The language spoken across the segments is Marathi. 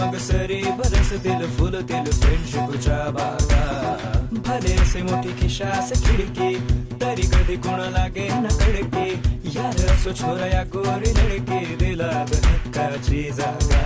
मग सरी बरसतील फुलतील फ्रेंडशिपच्या बागा. भले से मोठी खिशास खिडकी तरी कधी कोण लागे न कडकी. यार असो छोरा या गोरी लडकी दिला हक्काची जागा.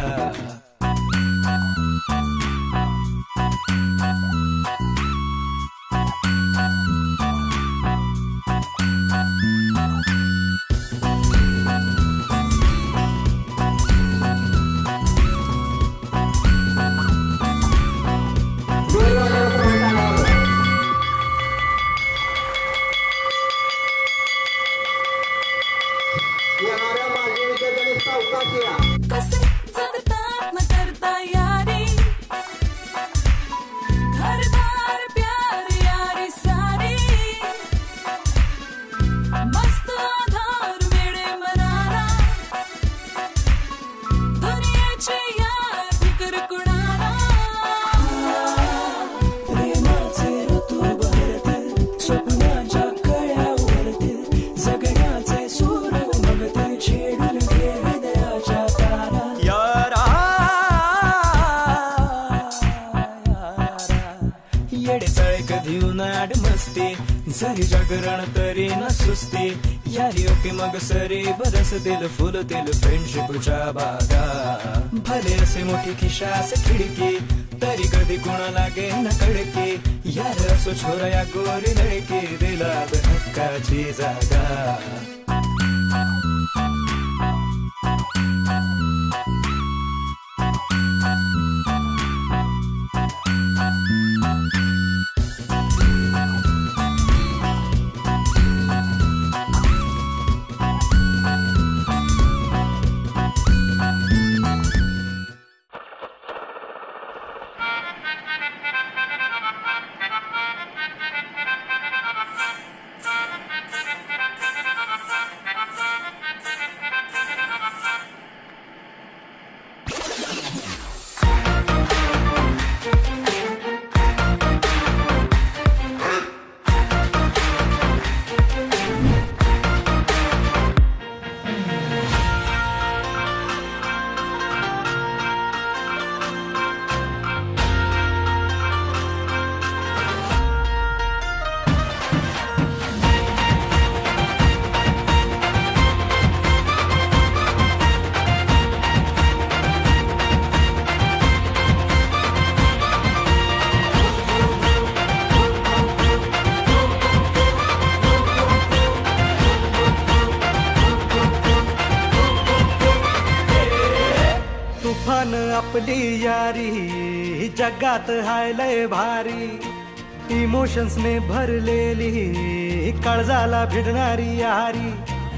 जरी जागरण तरी न सुस्ती. यारी ओके मग सरी बरसतील फुलतील फ्रेंडशिपच्या बागा. भले असे मोठी खिशास खिडकी तरी कधी कोण लागे न कडकी. यार असो छोरा या गोरी लडकी दिला हक्काची जागा. आपली यारी जगात हाय लय भारी. इमोशन्स ने भरलेली काळजाला भिडणारी यारी.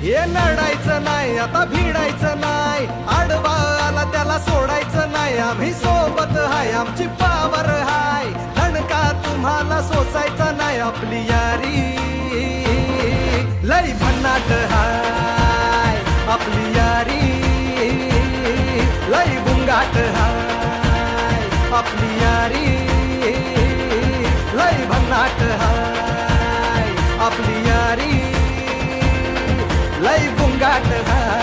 हे लढायचं नाही आता भिडायचं नाही. आडवा आला त्याला सोडायचं नाही. आम्ही सोबत हाय आमची पावर हाय. धणका तुम्हाला सोसायचा नाही. आपली यारी लय भन्नाट हाय. आपली यारी लय बुंगाट हाय. आपली यारी लय भन्नाट हाय. आपली यारी लय बुंगाट हाय.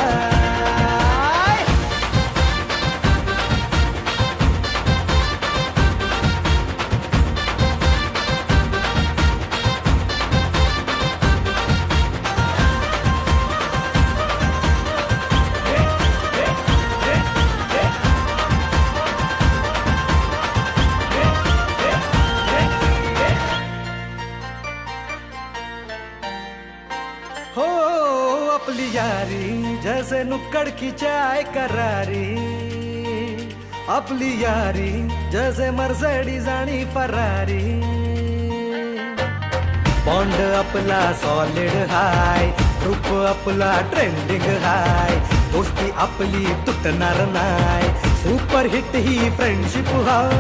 अपनी यारी जैसे नुक्कड़ की चाय करारी. आपली यारी जैसे मर्सिडीज आणि फरारी. बॉन्ड आपला सॉलिड हाय. रूप आपला ट्रेंडिंग हाय. दोस्ती आपली तुटणार नाय. सुपर हिट ही फ्रेंडशिप हाय.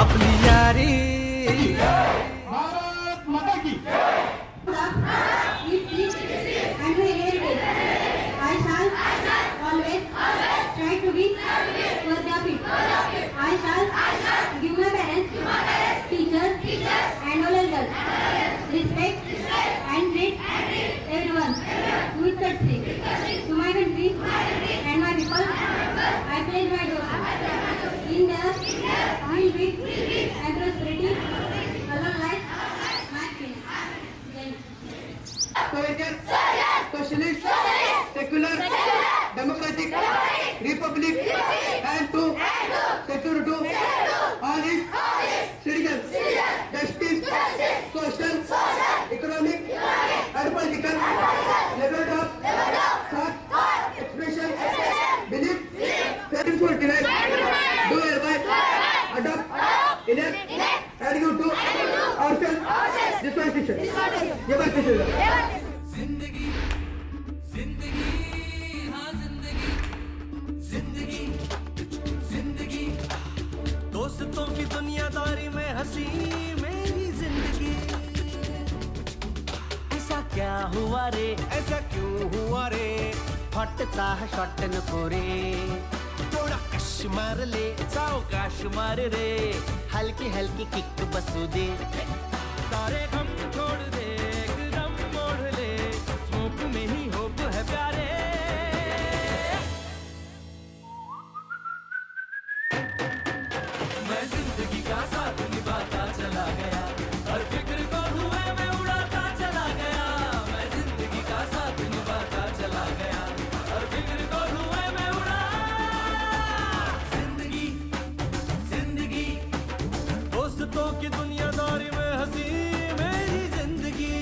आपली यारी respect and treat everyone with courtesy to my country and my people. and read, and prosperity, along life, my friends. Socialist, secular, democratic, republic, and to secure to all its citizens, justice, social, economic, and political liberty of thought, expression, belief, self-fortified, do hereby adopt, enact, and give to ourselves this constitution. ये बात किसी जिंदगी जिंदगी हाँ जिंदगी जिंदगी जिंदगी दोस्तों की दुनियादारी में हंसी मेरी जिंदगी ऐसा क्या हुआ रे ऐसा क्यों हुआ रे हॉटचा शॉट नको रे थोडा कश मार ले सावकाश मार रे हलकी हलकी किक बसू दे सारे गम छोड़ दे एकदम मोड़ ले स्मोक में ही होप है प्यारे मैं जिंदगी का साथ निभाता चला गया हर फिक्र को धुएं में उड़ाता चला गया मैं जिंदगी का साथ निभाता चला गया हर फिक्र को धुएं में उड़ा जिंदगी जिंदगी दोस्तों की दुनियादारी में हंसी मेरी जिंदगी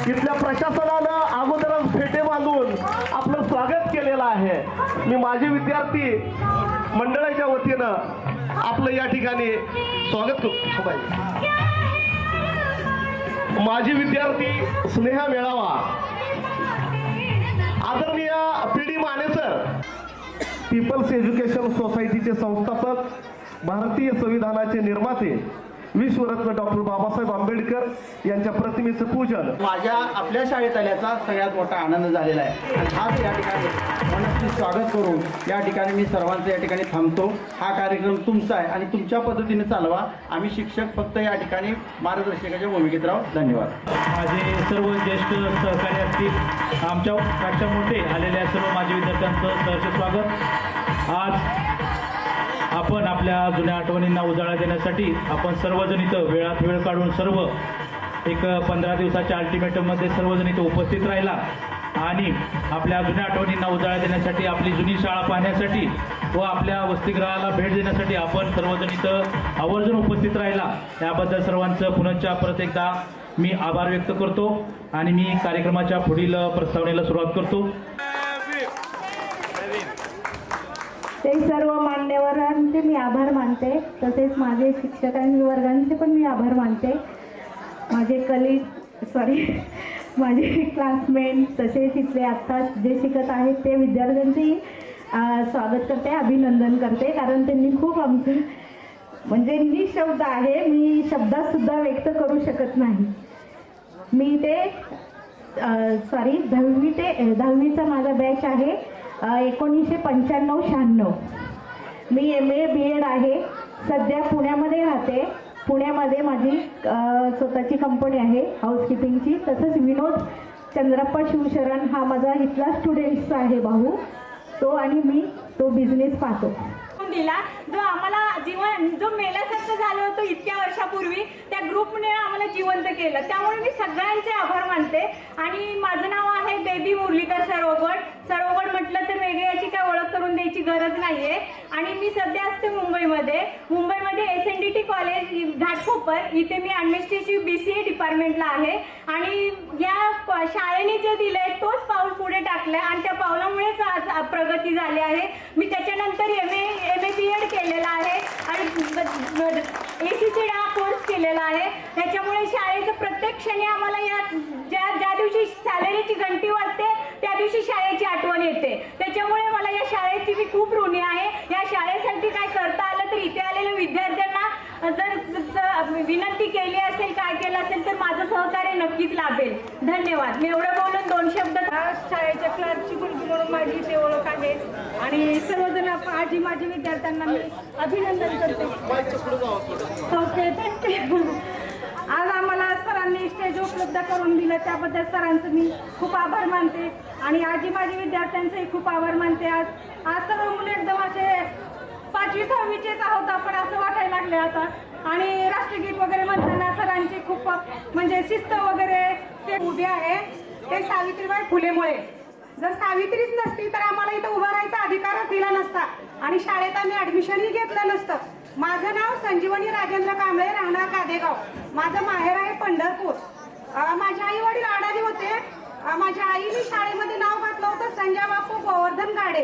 इथल्या प्रशासनानं अगोदरच फेटे बांधून आपलं स्वागत केलेलं आहे. मी माझे विद्यार्थी मंडळाच्या वतीनं आपलं या ठिकाणी स्वागत करतो. माझे विद्यार्थी स्नेह मेळावा आदरणीय PD Mane sir, People's education सोसायटीचे संस्थापक, भारतीय संविधानाचे निर्माते, विश्वरत्न डॉक्टर बाबासाहेब आंबेडकर यांच्या प्रतिमेचं पूजन माझ्या आपल्या शाळेत आल्याचा सगळ्यात मोठा आनंद झालेला आहे. आणि हाच या ठिकाणी मनस्थित स्वागत करून या ठिकाणी मी सर्वांचं या ठिकाणी थांबतो. हा कार्यक्रम तुमचा आहे आणि तुमच्या पद्धतीने चालवा. आम्ही शिक्षक फक्त या ठिकाणी मार्गदर्शकाच्या भूमिकेत राहू. धन्यवाद. माझे सर्व ज्येष्ठ सहकारी असतील, आमच्यापेक्षा मोठे आलेल्या सर्व माझे विद्यार्थ्यांचं सहर्ष स्वागत. आज आपण आपल्या जुन्या आठवणींना उजाळा देण्यासाठी आपण सर्वजण इथं वेळात वेळ काढून सर्व एक 15 दिवसाच्या अल्टिमेटममध्ये सर्वजण इथं उपस्थित राहिला आणि आपल्या जुन्या आठवणींना उजाळा देण्यासाठी, आपली जुनी शाळा पाहण्यासाठी व आपल्या वसतिगृहाला भेट देण्यासाठी आपण सर्वजण इथं आवर्जून उपस्थित राहिला. याबद्दल सर्वांचं पुनश्च परत एकदा मी आभार व्यक्त करतो आणि मी कार्यक्रमाच्या पुढील प्रस्तावनेला सुरुवात करतो. ते सर्व मान्यवरांचे मी आभार मानते. तसेच माझे शिक्षकांचे वर्गांचे पण मी आभार मानते. माझे माझे क्लासमेट, तसेच इथले आत्ता जे शिकत आहेत ते विद्यार्थ्यांचेही स्वागत करते, अभिनंदन करते. कारण त्यांनी खूप आमचे म्हणजे निशब्द आहे, मी शब्दात सुद्धा व्यक्त करू शकत नाही. मी ते 10वीचा माझा बॅच आहे 1995-96. मी MA BEd आहे. सध्या पुण्यामध्ये राहते. पुण्यामध्ये माझी स्वतःची कंपनी आहे हाऊसकीपिंगची. तसंच विनोद चंद्रप्पा शिवशरण हा माझा इथला स्टुडंट्सचा आहे भाऊ. तो आणि मी तो बिझनेस पाहतो. दिला जो आम्हाला जो मेल्यासारखं झालं होतं इतक्या वर्षापूर्वी, त्या ग्रुपने आम्हाला जिवंत केलं. त्यामुळे मी सगळ्यांचे आभार मानते. आणि माझं नाव आहे बेबी मुरलीधर सरोगड. सरोगड म्हटलं तर वेगळी याची काय ओळख करून द्यायची गरज नाहीये. आणि मी सध्या असते मुंबईमध्ये SNDT कॉलेज घाटकोपर, इथे मी ॲडमिनिस्ट्रेटिव्ह BCA डिपार्टमेंटला आहे. आणि या शाळेने जे दिलंय तोच पाऊल पुढे टाकलंय आणि त्या पावलामुळेच आज प्रगती झाली आहे. मी त्याच्यानंतर MA BEd केलेला आहे आणि ACCED हा कोर्स केलेला आहे. त्याच्यामुळे शाळेचं प्रत्येक क्षणी आम्हाला या ज्या दिवशी सॅलरीची घंटी वाजते त्या दिवशी शाळेची आठवण येते. त्याच्यामुळे मला या शाळेची मी खूप ऋणी आहे. या शाळेसाठी काय करता आलं तर इथे आलेल्या विद्यार्थ्यांना जर विनंती केली असेल, काय केलं असेल तर माझं सहकार्य नक्कीच लाभेल. धन्यवाद. मी एवढं बोलून 2 2 शब्द शाळेच्या क्लासची मुलगी म्हणून माझी इथे ओळख आहे आणि सर्वजण आजी माझी विद्यार्थ्यांना मी अभिनंदन करते. Okay, thank you. आज आम्हाला सरांनी स्टेज उपलब्ध करून दिलं त्याबद्दल सरांचं मी खूप आभार मानते आणि आजी माझी विद्यार्थ्यांचंही खूप आभार मानते. आज सर्व मुलं एकदम असे 5वी 6वीचेच आहोत आपण असं वाटायला लागले आता. आणि राष्ट्रगीत वगैरे म्हणताना सरांची खूप म्हणजे शिस्त वगैरे ते उभे आहे ते सावित्रीबाई फुलेमुळे. जर सावित्रीच नसती तर आम्हाला इथं उभा राहायचा अधिकारच दिला नसता आणि शाळेत आम्ही ऍडमिशनही घेतलं नसतं. माझं नाव संजीवनी राजेंद्र कांबळे, राहणार कादेगाव. माझं माहेर आहे पंढरपूर. माझे आई वडील अडाणी होते. माझ्या आईने शाळेमध्ये नाव घातलं होतं संजय बापू गोवर्धन गाडे.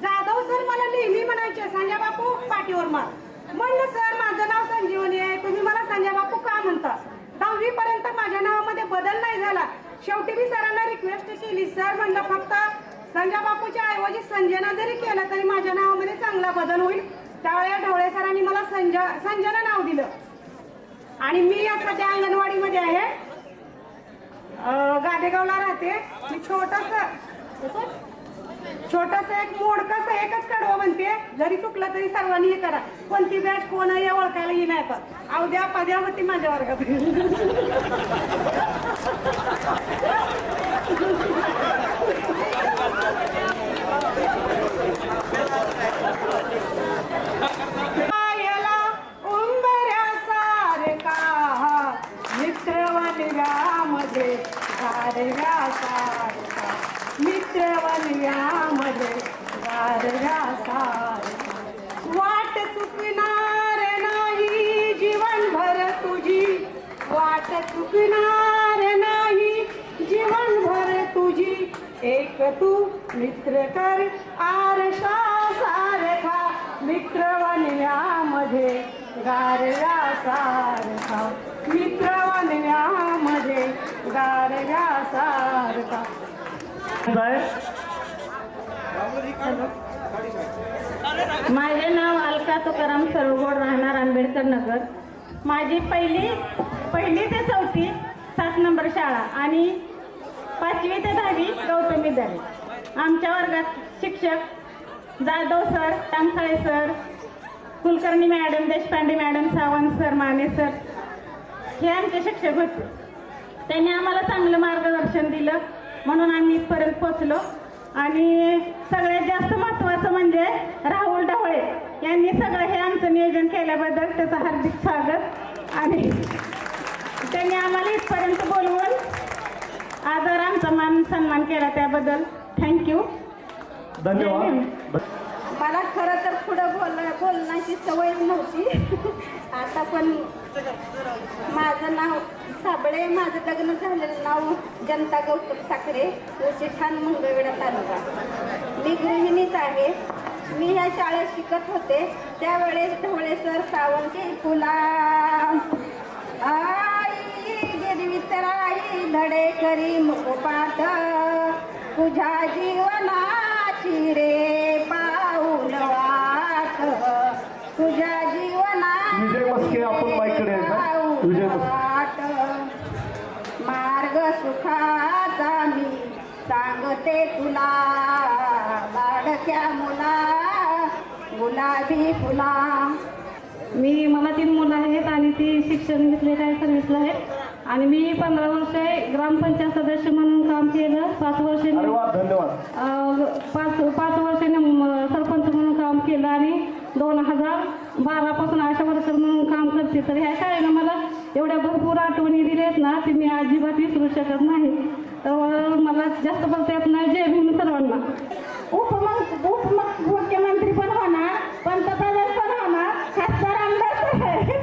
जाधव सर मला नेहमी म्हणायचे संजय बापू पाठीवर मार. म्हणलं सर माझं नाव संजीवनी आहे, तुम्ही मला संजय बापू का म्हणता. 10वी पर्यंत माझ्या नावामध्ये बदल नाही झाला. शेवटी मी सरांना रिक्वेस्ट केली, सर म्हणलं फक्त संजय बापूच्या ऐवजी संजना जरी केलं तरी माझ्या नावामध्ये चांगला बदल होईल. त्यावेळेला ढवळे सरांनी मला संजना नाव दिलं आणि मी सध्या अंगणवाडीमध्ये आहे. गादेगावला राहते. मी छोटस एक मोडकस एकच कडवं म्हणते, जरी चुकलं तरी सर्वांनी हे करा. कोणती बॅच कोण आहे ओळखायला येईल आता. अवद्या पद्या होती माझ्या वर्गात. मित्रवनव्यामध्ये वाट चुकणार नाही जीवनभर तुझी. वाट चुकणार नाही जीवनभर तुझी. एक तू मित्र कर आरशा सारखा. मित्रवनव्यामध्ये गारव्या सारखा. मित्रवनव्यामध्ये गारव्या सारखा. माझे नाव अलका तुकाराम सरगोड, राहणार आंबेडकर नगर. माझी पहिली ते 4थी 7 नंबर शाळा आणि 5वी ते 10वी गौतम विद्यालय. आमच्या वर्गात शिक्षक Jadhav sir, Tangsale sir, Kulkarni madam, Deshpande madam, Sawant sir, Mane sir हे आमचे शिक्षक होते. त्यांनी आम्हाला चांगलं मार्गदर्शन दिलं म्हणून आम्ही इथपर्यंत पोचलो. आणि सगळ्यात जास्त महत्त्वाचं म्हणजे राहुल ढवळे यांनी सगळं हे आमचं नियोजन केल्याबद्दल त्याचं हार्दिक स्वागत. आणि त्यांनी आम्हाला इथपर्यंत बोलवून आदर आमचा मान सन्मान केला त्याबद्दल थँक्यू, धन्यवाद. मला खरं तर पुढं बोलण्याची सवय नव्हती. आता पण माझं नाव साबळे, माझं लग्न झालेलं नाव जनता गौतम साखरे, ठाण मंगळवेढा तालुका. मी गृहिणीच आहे. मी ह्या शाळेत शिकत होते त्यावेळेस ढवळे सर, सावंती फुला आई गिरवी तराई धडे करी मुखपाठ. तुझ्या जीवनाची रे पाऊल वाट. तुझ्या जीवनाची पाऊल वाट. मार्ग सुखाचा मी सांगते तुला. लाडक्या मुला गुलाबी फुला. मला 3 मुलं आहेत आणि ती शिक्षण घेतलेलं आहे, सर्व्हिसला आहे. आणि मी 15 वर्षे ग्रामपंचायत सदस्य म्हणून काम केलं. 5 वर्षे 5 वर्षाने सरपंच म्हणून काम केलं आणि 2012 पासून आशा वर्कर म्हणून काम करते. तर ह्या शाळेनं मला एवढ्या भरपूर आठवणी दिल्या आहेत ना, ती मी अजिबात विसरू शकत नाही. तर मला जास्त बोलता येत नाही. जय भीम सर्वांना. उपमुख्यमंत्री पण होणार, पंतप्रधान पण होणार, खासदार आमदार पण आहे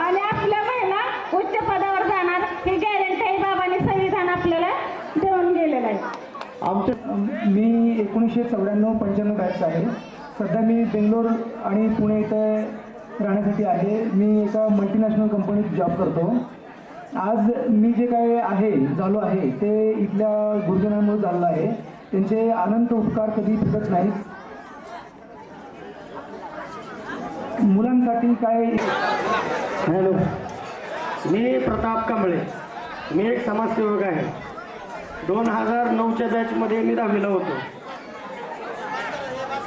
आणि आपल्या महिला उच्च पदावर जाणार ही गॅरंटी बाबांनी संविधान आपल्याला देऊन गेलेलं आहे. मी 1994-95 बॅच आहे. सध्या मी बेंगलोर आणि पुणे इथं राहण्यासाठी आहे. मी एका मल्टीनॅशनल कंपनीत जॉब करतो. आज मी जे काय झालो आहे ते इथल्या गुरुजनांमुळे झालेलं आहे. त्यांचे अनंत उपकार कधी फिरत नाहीत. मुलांसाठी काय. हॅलो, मी प्रताप कांबळे. मी एक समाजसेवक आहे. 2009च्या बॅचमध्ये मी 10वीला होतो.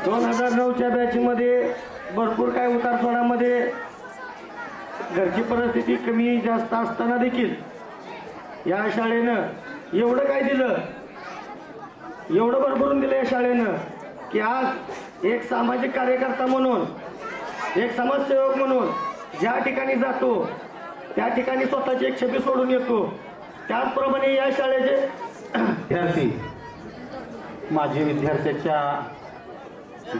2009च्या बॅचमध्ये भरपूर काय उतारचढामध्ये घरची परिस्थिती कमी जास्त असताना देखील या शाळेनं एवढं काय दिलं, एवढं भरभरून दिलं या शाळेनं की आज एक सामाजिक कार्यकर्ता म्हणून, एक समाजसेवक म्हणून ज्या ठिकाणी जातो त्या ठिकाणी स्वतःची एक छबी सोडून येतो. त्याचप्रमाणे या शाळेचे विद्यार्थी माजी विद्यार्थ्याच्या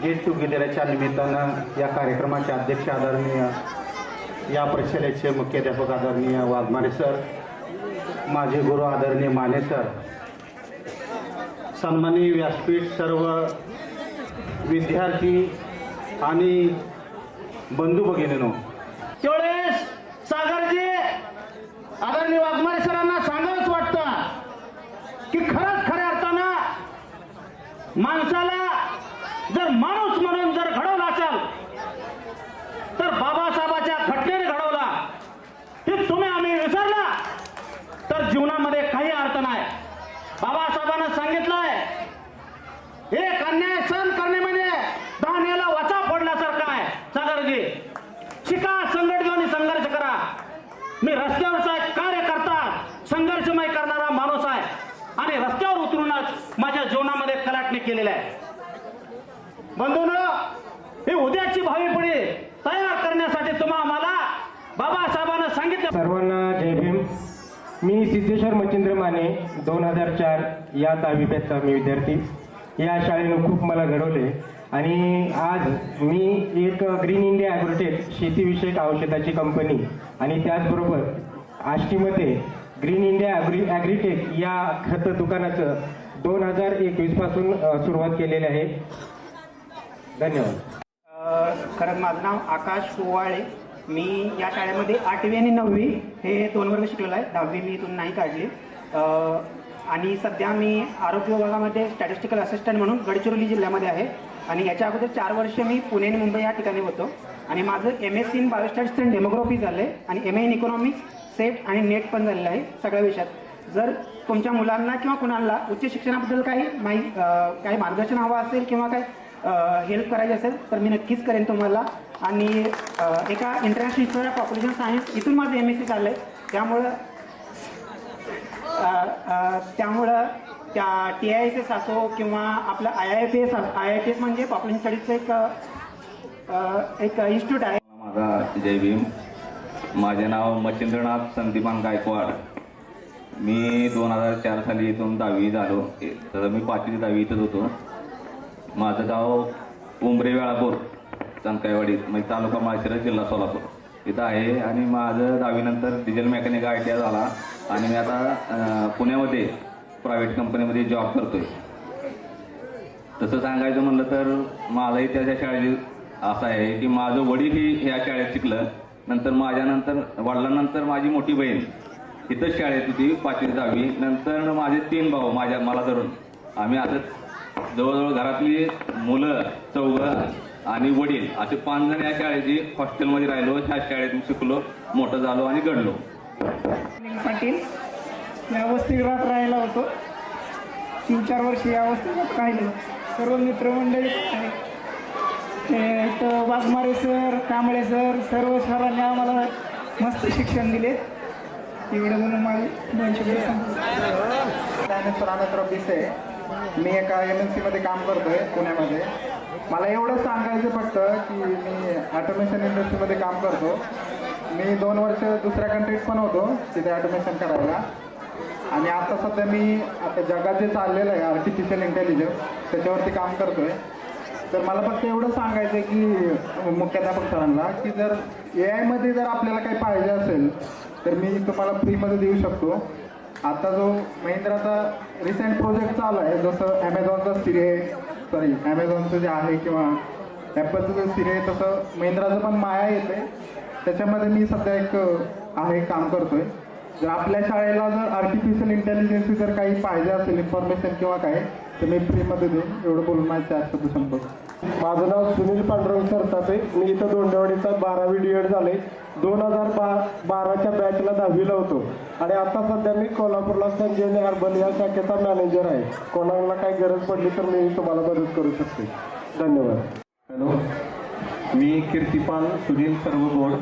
गेट टुगेदरच्या निमित्तानं या कार्यक्रमाचे अध्यक्ष आदरणीय या प्रशालेचे मुख्याध्यापक आदरणीय वाघमारे सर, माझे गुरु आदरणीय माने सर, सन्माननीय व्यासपीठ, सर्व विद्यार्थी आणि बंधू भगिनींनो, त्यावेळेस सागरजी आदरणीय वाघमारे सरांना सांगावंच वाटतं की खरंच खऱ्या अर्थानं माणसाला जर माणूस म्हणून जर घडवला असाल तर बाबासाहेबाच्या घटनेने घडवला. हे तुम्ही आम्ही विसरला तर जीवनामध्ये काही अर्थ नाही. बाबासाहेबांना सांगितलंय एक अन्याय सहन करणे म्हणजे धान्याला वचा फोडल्यासारखं आहे. सागरजी शिका, संघटित आणि संघर्ष करा. मी रस्त्यावरचा एक कार्यकर्ता, संघर्षमय करणारा माणूस आहे आणि रस्त्यावर उतरूनच माझ्या जीवनामध्ये कलाटणी केलेलं आहे. बंधूंनो, ही उद्याची भावी पिढी तयार करण्यासाठी आम्हाला बाबासाहेबांना सांगितलं. सर्वांना जय भीम. मी सिद्धेश्वर मच्छिंद्र माने, 2004 या 10वी बॅचचा मी विद्यार्थी. या शाळेनं खूप मला घडवले आणि आज मी एक ग्रीन इंडिया ॲग्रोटेक शेतीविषयक औषधाची कंपनी आणि त्याचबरोबर आष्टीमध्ये ग्रीन इंडिया ॲग्रीटेक या खत दुकानाचं 2021 पासून सुरुवात केलेली आहे. धन्यवाद. खरंच माझं नाव आकाश पोवाळे. मी या शाळेमध्ये 8वी आणि 9वी हे 2 वर्ग शिकलेलो आहे. 10वी मी इथून नाही काढली. आणि सध्या मी आरोग्य विभागामध्ये स्टॅटिस्टिकल असिस्टंट म्हणून गडचिरोली जिल्ह्यामध्ये आहे. आणि याच्या अगोदर 4 वर्ष मी पुणे आणि मुंबई या ठिकाणी होतो. आणि माझं MSc इन बायोस्टॅटिक्स अँड डेमोग्राफी झालं आहे आणि MA इन इकॉनॉमिक्स, सेट आणि नेट पण झालेलं आहे सगळ्या विषयात. जर तुमच्या मुलांना किंवा कुणाला उच्च शिक्षणाबद्दल काही मार्गदर्शन हवं असेल किंवा काही हेल्प करायची असेल तर मी नक्कीच करेन तुम्हाला. आणि एका international institute of population science इथून माझं MSc झालं आहे. त्यामुळं त्या TISS असो किंवा आपलं IIPS म्हणजे पॉप्युलेशन स्टडीजचं एक इन्स्टिट्यूट आहे. माझा जय भीम. माझे नाव मच्छिंद्रनाथ संदीपान गायकवाड. मी 2004 साली इथून 10वी झालो. तर मी 5वी ते 10वी इथंच होतो. माझं गाव उमरे वेळापूर, चंदकाईवाडी, म्हणजे तालुका माळशिरस, जिल्हा सोलापूर इथं आहे. आणि माझं 10वी नंतर डिझेल मेकॅनिक ITI झाला आणि मी आता पुण्यामध्ये प्रायव्हेट कंपनीमध्ये जॉब करतोय. तसं सांगायचं म्हणलं तर माझाही त्या शाळेत असं आहे की माझं वडीलही ह्या शाळेत शिकलं. नंतर माझ्यानंतर वडिलांनंतर माझी मोठी बहीण इथंच शाळेत होती 5वी ते 10वी. नंतर माझे 3 भाऊ मला धरून आम्ही आता जवळजवळ घरातली मुलं 4 आणि वडील असे 5 जण या शाळेची हॉस्टेलमध्ये राहिलो. ह्या शाळेत शिकलो, मोठं झालो आणि घडलो. पाटील या वसतिगृहात राहायला होतो. 3-4 वर्ष या वसतिगृहात राहिलो. सर्व मित्रमंडळी इथं वाघमारे सर, कांबळे सर, सर्व सरांनी आम्हाला मस्त शिक्षण दिले. एवढं म्हणून माझे 2 शब्द ज्ञानेश्वर आनंदराव पिसे. मी एका MNC मध्ये काम करतोय पुण्यामध्ये. मला एवढं सांगायचं फक्त की मी ऑटोमेशन इंडस्ट्रीमध्ये काम करतो. मी 2 वर्ष दुसऱ्या कंट्रीत पण होतो तिथे ऑटोमेशन करायला. आणि आता सध्या मी जगात जे चाललेलं आहे आर्टिफिशियल इंटेलिजन्स त्याच्यावरती काम करतोय. तर मला फक्त एवढं सांगायचं आहे की मुख्याध्यापक सरांना की जर AI मध्ये जर आपल्याला काही पाहिजे असेल तर मी तुम्हाला फ्रीमध्ये देऊ शकतो. आता जो महिंद्राचा रिसेंट प्रोजेक्ट चालू आहे, जसं ॲमेझॉनचं जे आहे किंवा ॲपलचं जे सिरी आहे तसं महिंद्राचं पण माया येते. त्याच्यामध्ये मी सध्या एक काम करतोय. जर आपल्या शाळेला जर आर्टिफिशियल इंटेलिजन्सची जर काही पाहिजे असेल इन्फॉर्मेशन किंवा काय तर मी फ्रीमध्ये देईन. एवढं बोलून माझे 4 शब्द संपतो. माझं नाव सुनील पांडुरंग सरतापे. मी इथं दोंडेवाडीचा 12वी D.Ed झाले. 2012च्या बॅचला 10वीला होतो आणि आता सध्या मी कोल्हापूरला संजीवनी हर्बल या शाखेचा मॅनेजर आहे. कोणाला काही गरज पडली तर मी तुम्हाला मदत करू शकते. धन्यवाद. हॅलो, मी कीर्तिपाल सुनील सर्वगोड,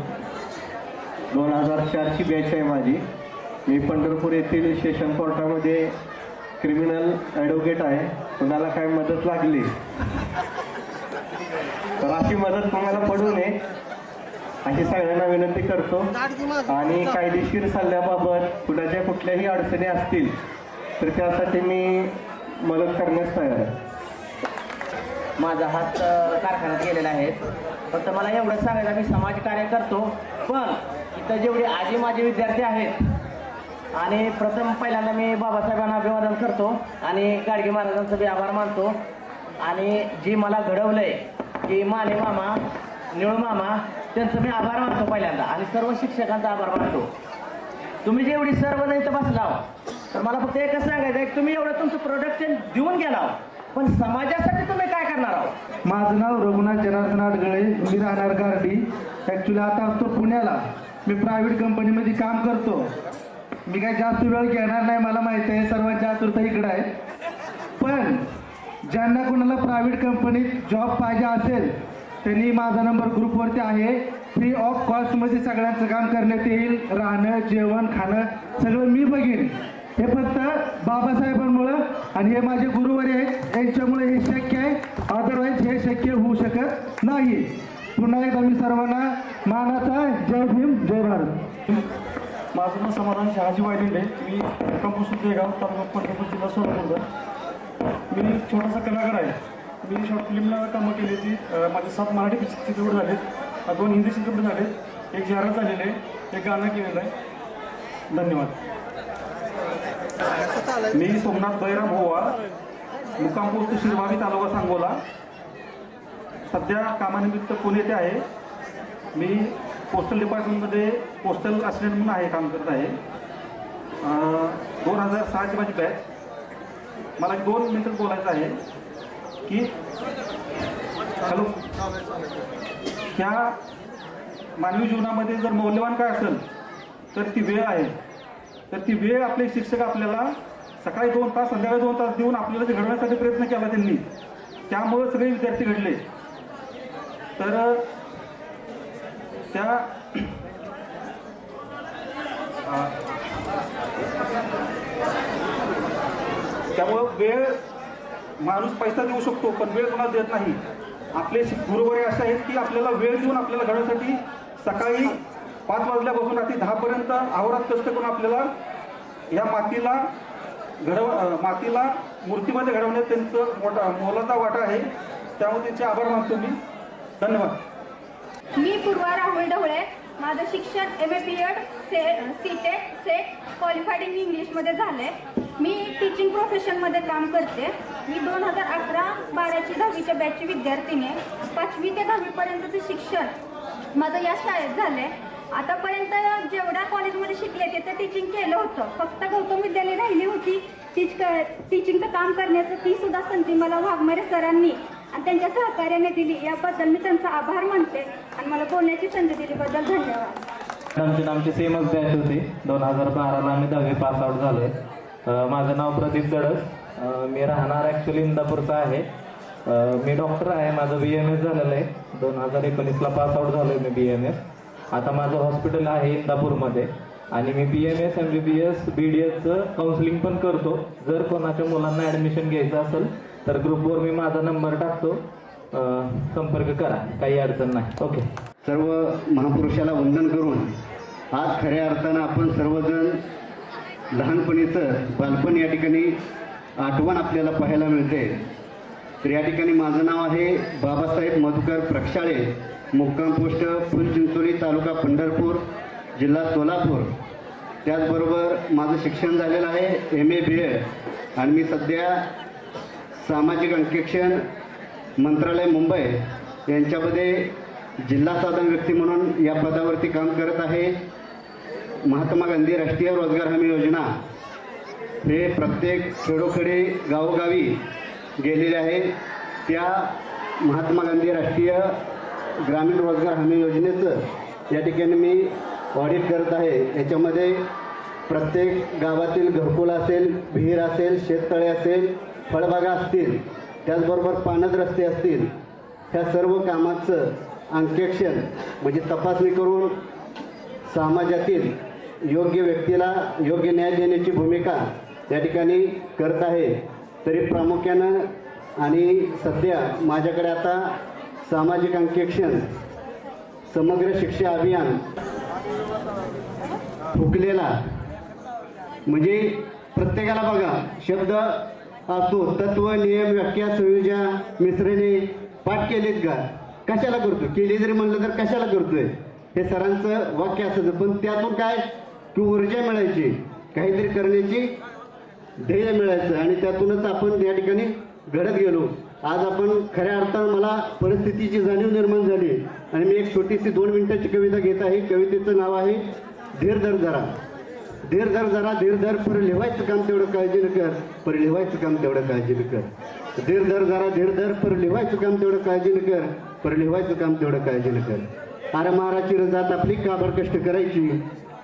2004ची बॅच आहे माझी. मी पंढरपूर येथील सेशन कोर्टामध्ये क्रिमिनल ॲडव्होकेट आहे. कुणाला काय मदत लागली तर अशी मदत तुम्हाला पडू नये अशी सगळ्यांना विनंती करतो. आणि कायदेशीर सल्ल्याबाबत कुणाच्या कुठल्याही अडचणी असतील तर त्यासाठी मी मदत करण्यास तयार आहे. माझा हात कारखान्यात गेलेला आहे. फक्त मला एवढं सांगायचं, मी समाजकार्य करतो, पण इथं जेवढे आजी माझे विद्यार्थी आहेत आणि प्रथम पहिल्यांदा मी बाबासाहेबांना अभिवादन करतो आणि गाडगे महाराजांचा बी आभार मानतो. आणि जी मला घडवलं आहे की माने मामा, निळू मामा, त्यांचं मी आभार मानतो पहिल्यांदा. आणि सर्व शिक्षकांचा आभार मानतो. तुम्ही जेवढी सर्व इथं बसलाव तर मला फक्त एकच सांगायचं आहे, तुम्ही एवढं तुमचं प्रोडक्शन देऊन गेलाव, पण समाजासाठी तुम्ही काय करणार आहोत? माझं नाव रघुनाथ जनार्दन आडगळे, मी राहणार गारडी. ॲक्च्युली आता असतो पुण्याला. मी प्रायव्हेट कंपनीमध्ये काम करतो. मी काही जास्त वेळ घेणार नाही, मला माहिती आहे सर्वांची आतुरता इकडं आहे. पण ज्यांना कोणाला प्रायव्हेट कंपनीत जॉब पाहिजे असेल त्यांनी माझा नंबर ग्रुपवरती आहे. फ्री ऑफ कॉस्टमध्ये सगळ्यांचं काम करण्यात येईल. राहणं, जेवण, खाणं सगळं मी बघेन. हे फक्त बाबासाहेबांमुळं आणि हे माझे गुरुवारी आहेत यांच्यामुळे हे शक्य आहे. अदरवाईज हे शक्य होऊ शकत नाही. पुन्हा एकदा मी सर्वांना मानाचा जय भीम, जय भारत. माझं नाव समाधान शहाजी वायलिंडे. मी कंपोस्ट देगाव, तालुका पंढरपूर, जिल्हा सोलापूर. मी छोटासा कलाकार आहे. मी शॉर्ट फिल्मला कामं केली होती. माझे 7 मराठी चित्रपट झाले, 2 हिंदी चित्रपट झाले, 1 जाहिरात झालेले आहे, 1 गाणं केलेलं आहे. धन्यवाद. मी सोमनाथ बैराम होवा, मुक्काम पोस्ट शिरवावी, तालुका सांगोला. सध्या कामानिमित्त पुणे येथे आहे. मी पोस्टल डिपार्टमेंटमध्ये पोस्टल असिस्टंट म्हणून आहे, काम करत आहे. 2006ची माझी बॅच. मला 2 मिनिटं बोलायचं आहे की हॅलो, त्या मानवी जीवनामध्ये जर मौल्यवान काय असेल तर ती वेळ आहे. तर ती वेळ आपले शिक्षक आपल्याला सकाळी 2 तास, संध्याकाळी 2 तास देऊन आपल्याला ते घडवण्यासाठी प्रयत्न केला त्यांनी. त्यामुळे सगळे विद्यार्थी घडले. तर त्या त्यामुळं वेळ माणूस पैसा देऊ शकतो पण वेळ कोणाला देत नाही. आपले गुरुवारी असे आहेत की आपल्याला वेळ देऊन आपल्याला घडवण्यासाठी सकाळी 5 वाजल्यापासून रात्री 10 पर्यंत अहोरात कष्ट करून आपल्याला या मातीला मूर्तीमध्ये घडवण्यात त्यांचं मोलाचा वाटा आहे. त्यामुळे त्यांचे आभार मानतो मी. धन्यवाद. मी पूर्वा राहुल ढवळे. माझं शिक्षण MA BEd CTET set qualified in इंग्लिशमध्ये झालं आहे. मी टीचिंग प्रोफेशनमध्ये काम करते. मी 2011-12ची 10वीच्या बॅचची विद्यार्थिनी आहे. 5वी ते 10वीपर्यंतचं शिक्षण माझं या शाळेत झालं आहे. आतापर्यंत जेवढ्या कॉलेजमध्ये शिकले तिथं टीचिंग केलं होतं. फक्त गौतम विद्यालय राहिली होती टीचिंगचं काम करण्याचं. ती सुद्धा संधी मला वाघमारे सरांनी आणि त्यांच्या सहकार्याने दिली. याबद्दल मी त्यांचा आभार मानते आणि मला बोलण्याची संधी दिलीबद्दल धन्यवाद. आमची सेमच बॅच होती. 2012ला आम्ही 10वी पास आउट झालो आहे. माझं नाव प्रदीप जडस. मी राहणार ॲक्च्युली इंदापूरचा आहे. मी डॉक्टर आहे. माझं BMS झालेलं आहे. 2019ला पास आउट झालो आहे मी BMS. आता माझं हॉस्पिटल आहे इंदापूरमध्ये आणि मी BMS MBBS BDSचं काउन्सिलिंग पण करतो. जर कोणाच्या मुलांना ॲडमिशन घ्यायचं असेल तर ग्रुपवर मी माझा नंबर टाकतो, संपर्क करा, काही अडचण नाही. ओके. सर्व महापुरुषाला वंदन करून आज खऱ्या अर्थानं आपण सर्वजण लहानपणीचं बालपण या ठिकाणी आठवण आपल्याला पाहायला मिळते. तर या ठिकाणी माझं नाव आहे बाबासाहेब मधुकर प्रक्षाळे, मुक्काम पोस्ट फुलचिंचोली, तालुका पंढरपूर, जिल्हा सोलापूर. त्याचबरोबर माझं शिक्षण झालेलं आहे MA BEd आणि मी सध्या सामाजिक अंकेक्षण मंत्रालय मुंबई यांच्यामध्ये जिल्हा साधन व्यक्ती म्हणून या पदावरती काम करत आहे. महात्मा गांधी राष्ट्रीय रोजगार हमी योजना हे प्रत्येक खेडोखेडे गावोगावी गेलेले आहे. त्या महात्मा गांधी राष्ट्रीय ग्रामीण रोजगार हमी योजनेचं या ठिकाणी मी ऑडिट करत आहे. याच्यामध्ये प्रत्येक गावातील घरकुल असेल, विहीर असेल, शेततळे असेल, फळबागा असतील, त्याचबरोबर पाणंद रस्ते असतील, ह्या सर्व कामाचं अंकेक्षण म्हणजे तपासणी करून समाजातील योग्य व्यक्तीला योग्य न्याय देण्याची भूमिका या ठिकाणी करत आहे. तरी प्रामुख्यानं आणि सध्या माझ्याकडे आता सामाजिक अंकेक्षण समग्र शिक्षा अभियान फुकलेला म्हणजे प्रत्येकाला बघा शब्द असतो, तत्व, नियम, व्याख्या, संयोजन, मिश्रणे पाठ केलेत का? कशाला करतोय? केली जरी म्हणलं तर कशाला करतोय? हे सरांचं वाक्य असायचं. पण त्यातून काय की ऊर्जा मिळायची, काहीतरी करण्याची ध्येय मिळायचं आणि त्यातूनच आपण या ठिकाणी घडत गेलो. आज आपण खऱ्या अर्थानं मला परिस्थितीची जाणीव निर्माण झाली आणि मी एक छोटीशी 2 मिनिटाची कविता घेत आहे. कवितेचं नाव आहे धीर धर जरा. धीर धर जरा, धीर धर, पर लिहायचं काम तेवढं काळजी न कर, पर लिहायचं काम तेवढं काळजी न कर. धीर धर जरा, धीर धर, पर लिहायचं काम तेवढं काळजी न कर, पर लिहायचं काम तेवढं काळजी न कर. अरे महाराजची रजात आपली काबड कष्ट करायची,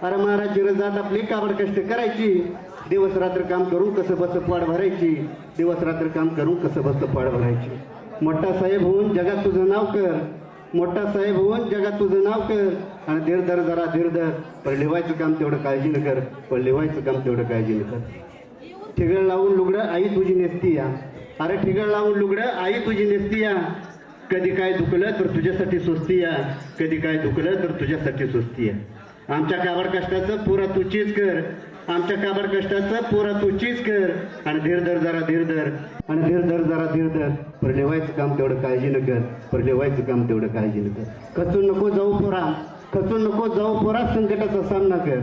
अरे महाराजची रजात आपली काबड कष्ट करायची, दिवस रात्र काम करून कसं बस पाड भरायची, दिवस रात्र काम करून कसं बस पाड भरायची. मोठा साहेब होऊन जगात तुझं नाव कर, मोठा साहेब होऊन जगात तुझं नाव कर. आणि धीर धर जरा, धीर धर, पण लिवायचं काम तेवढं काळजी न कर, पण लिवायचं काम तेवढं काळजी न कर. ठिगळ लावून लुगडं आई तुझी नेसती या, अरे ठिगळ लावून लुगडं आई तुझी नेसती या. कधी काय दुखलं तर तुझ्यासाठी स्वस्ती या, कधी काय दुखलं तर तुझ्यासाठी स्वस्ती या. आमच्या काबड कष्टाचं पुरा तू चीज कर, आमच्या काबड कष्टाचं पुरा तू चीज कर. आणि धीर धर जरा, धीर धर, आणि धीर धर जरा, धीर धर, पर लिवायचं काम तेवढं काळजी न कर, पर लिवायचं काम तेवढं काळजी न कर. खचून नको जाऊ पोरा, खचून नको जाऊ पोरा, संकटाचा सामना कर,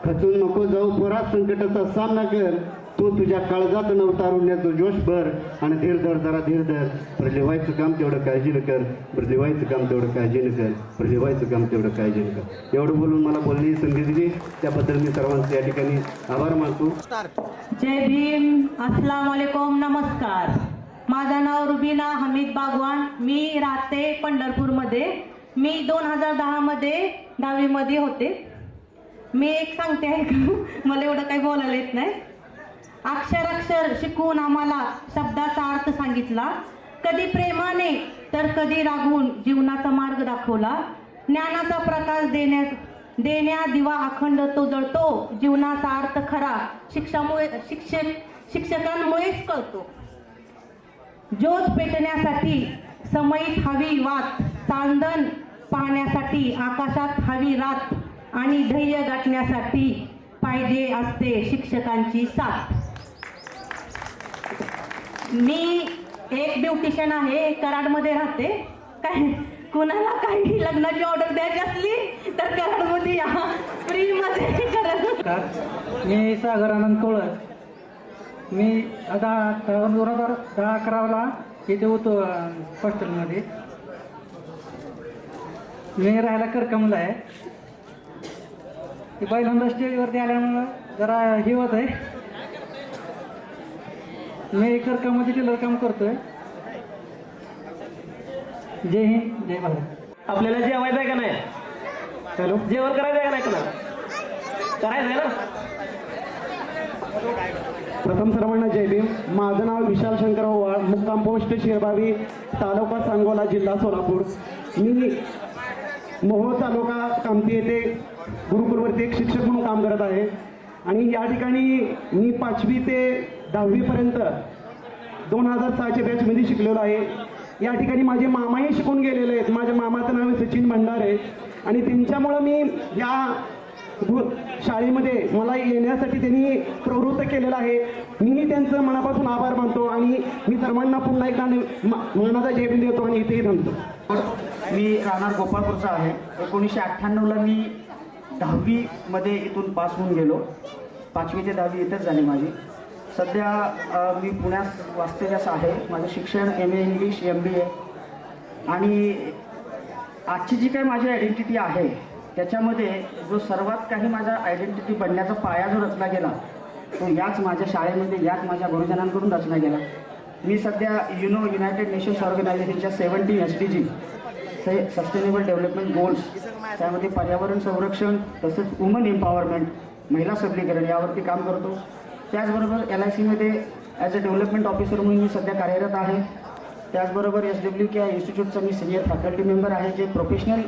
खचून नको जाऊ पोरा, संकटाचा सामना कर. तू तुझ्या काळजात नवतारुण्याचं जोश भर. आणि धीर धर जरा, धीर धर, पर लिवायचं काम तेवढं काळजी न कर, पर लिवायचं काम तेवढं काळजी न कर, पर लिवायचं काम तेवढं काळजी न कर. एवढं बोलून मला बोलण्याची संधी दिली त्याबद्दल मी सर्वांचे या ठिकाणी आभार मानतो. जय भीम, अस्सलाम वालेकुम, नमस्कार. माझं नाव रुबीना हमीद बागवान. मी राहते पंढरपूरमध्ये. मी 2010 मध्ये 10वी मध्ये होते. मी एक सांगते आहे का, मला एवढं काही बोलायला येत नाही. अक्षर शिकवून आम्हाला शब्दाचा अर्थ सांगितला, कधी प्रेमाने तर कधी रागवून जीवनाचा मार्ग दाखवला. ज्ञानाचा प्रकाश देण्या दिवा अखंड तो जळतो, जीवनाचा अर्थ खरा शिक्षकांमुळेच कळतो. ज्योत पेटण्यासाठी समयीत हवी वात, चांदण पाहण्यासाठी आकाशात हवी रात, आणि ध्येय गाठण्यासाठी पाहिजे असते शिक्षकांची साथ. मी एक ब्युटिशियन आहे, कराडमध्ये राहते. काय कुणाला काही लग्नाची ऑर्डर द्यायची असली तर कराडमध्ये या, फ्रीमध्ये करा. मी सागर आनंद कोळस. मी आता 2010-11ला इथे होतो हॉस्टेलमध्ये. मी राहायला करकमला आहे. ती पहिल्यांदा स्टेजवरती आल्यामुळं जरा हे होत आहे. मी करकामध्ये टेलर काम करतोय. जय हिंद, जय भारत. आपल्याला जेवायचं आहे का नाही? हॅलो, जेवण करायचं आहे का नाही? कोणाला करायचं आहे ना? प्रथम सर्वांना जय भीम. माझं नाव विशाल शंकर ओवाळ, मुक्काम पोस्ट शिरबावी, तालुका सांगोला, जिल्हा सोलापूर. मी मोहोळ तालुका कामती येथे गुरुकुलवरती एक शिक्षक म्हणून काम करत आहे. आणि या ठिकाणी मी 5वी ते 10वीपर्यंत 2006च्या बॅचमध्ये शिकलेलो आहे. या ठिकाणी माझे मामाही शिकून गेलेले आहेत. माझ्या मामाचं नाव आहे सचिन भंडारे. आणि त्यांच्यामुळं मी या शाळेमध्ये मला येण्यासाठी त्यांनी प्रवृत्त केलेलं आहे. मीही त्यांचं मनापासून आभार मानतो आणि मी सर्वांना पुन्हा एकदा मनाचा जय भीम देतो आणि इथेही थांबतो. मी राहणार गोपाळपूरचा आहे. 1998ला मी 10वीमध्ये इथून पास होऊन गेलो. 5वी ते 10वी इथंच झाली माझी. सध्या मी पुण्यात वास्तव्यास आहे. माझं शिक्षण MA इंग्लिश MBA. आणि आजची जी काही माझी आयडेंटिटी आहे त्याच्यामध्ये जो सर्वात काही माझा आयडेंटिटी बनण्याचा पाया जो रचला गेला तो याच माझ्या शाळेमध्ये, याच माझ्या गुरुजनांकडून रचला गेला. मी सध्या युनायटेड नेशन्स ऑर्गनायझेशनच्या 17 SDG सस्टेनेबल डेव्हलपमेंट गोल्स, त्यामध्ये पर्यावरण संरक्षण तसंच वुमन एम्पॉवरमेंट महिला सबलीकरण यावरती काम करतो. त्याचबरोबर LICमध्ये ॲज अ डेव्हलपमेंट ऑफिसर म्हणून मी सध्या कार्यरत आहे. त्याचबरोबर SWK इन्स्टिट्यूटचा मी सिनियर फॅकल्टी मेंबर आहे, जे प्रोफेशनल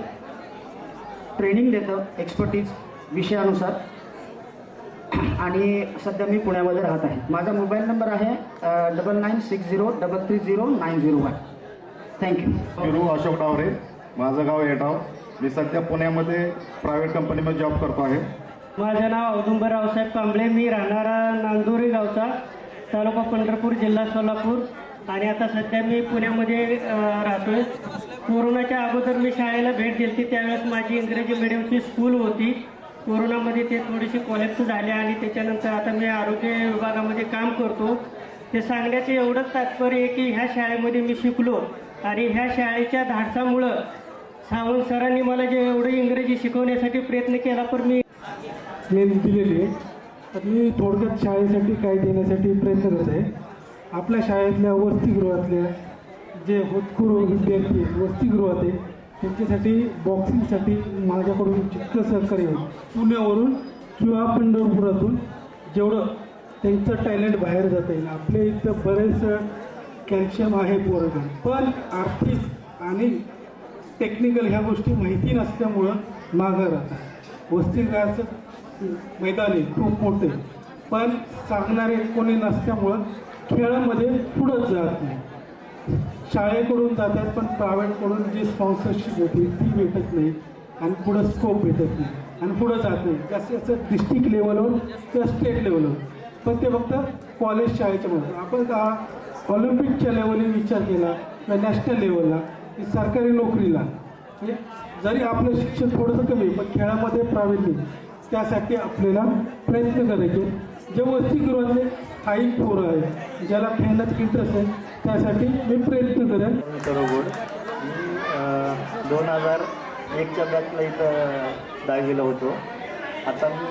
ट्रेनिंग देतं एक्सपर्टीज विषयानुसार. आणि सध्या मी पुण्यामध्ये राहत आहे. माझा मोबाईल नंबर आहे 9960330901. थँक्यू. गुरु अशोक डावरे, माझं गाव येटाव. मी सध्या पुण्यामध्ये प्रायव्हेट कंपनीमध्ये जॉब करतो आहे. माझं नाव औदुंबर रावसाहेब कांबळे, मी राहणारा नांदोरी गावचा, तालुका पंढरपूर, जिल्हा सोलापूर. आणि आता सध्या मी पुण्यामध्ये राहतोय. कोरोनाच्या अगोदर मी शाळेला भेट दिली, त्यावेळेस माझी इंग्रजी मिडियमची स्कूल होती. कोरोनामध्ये ते थोडीशी कॉलेप्स झाले आणि त्याच्यानंतर आता मी आरोग्य विभागामध्ये काम करतो. ते सांगण्याचं एवढंच तात्पर्य आहे की ह्या शाळेमध्ये मी शिकलो आणि ह्या शाळेच्या धाडसामुळं सावंत सरांनी मला जे एवढं इंग्रजी शिकवण्यासाठी प्रयत्न केला, पण मी दिलेली आहे. तर मी थोडक्यात शाळेसाठी काय देण्यासाठी प्रयत्न करत आहे. आपल्या शाळेतल्या वसतिगृहातल्या जे होतकरू विद्यार्थी वसतिगृहात आहे त्यांच्यासाठी बॉक्सिंगसाठी माझ्याकडून जितकं सहकार्य होईल, पुण्यावरून किंवा पंढरपुरातून जेवढं त्यांचं टॅलेंट बाहेर जाता येईल. आपल्या इथं बरेच कॅल्शियम आहे पोरं, पण आर्थिक आणि टेक्निकल ह्या गोष्टी माहिती नसल्यामुळं मागं राहतात. वसतिगृहाचं मैदान आहे खूप मोठे, पण सांगणारे कोणी नसल्यामुळं खेळामध्ये पुढंच जात नाही. शाळेकडून जातात पण प्रायव्हेटकडून जी स्पॉन्सरशिप होती ती भेटत नाही आणि पुढं स्कोप भेटत नाही आणि पुढं जात नाही. जास्तीत जास्त डिस्ट्रिक्ट लेवलवर किंवा स्टेट लेवलवर, पण ते फक्त कॉलेज शाळेच्या मध्ये. आपण का ऑलिम्पिकच्या लेवलने विचार केला किंवा नॅशनल लेवलला की सरकारी नोकरीला, म्हणजे जरी आपलं शिक्षण थोडंसं कमी पण खेळामध्ये प्रावीण्य, त्यासाठी आपल्याला प्रयत्न करायचे. जे वसतिगृहातले स्थायिक पोरं आहे ज्याला खेळण्यात इंटरेस्ट आहे त्यासाठी मी प्रयत्न करेन. 2001च्या बॅचला इथं 10वीला होतो. आता मी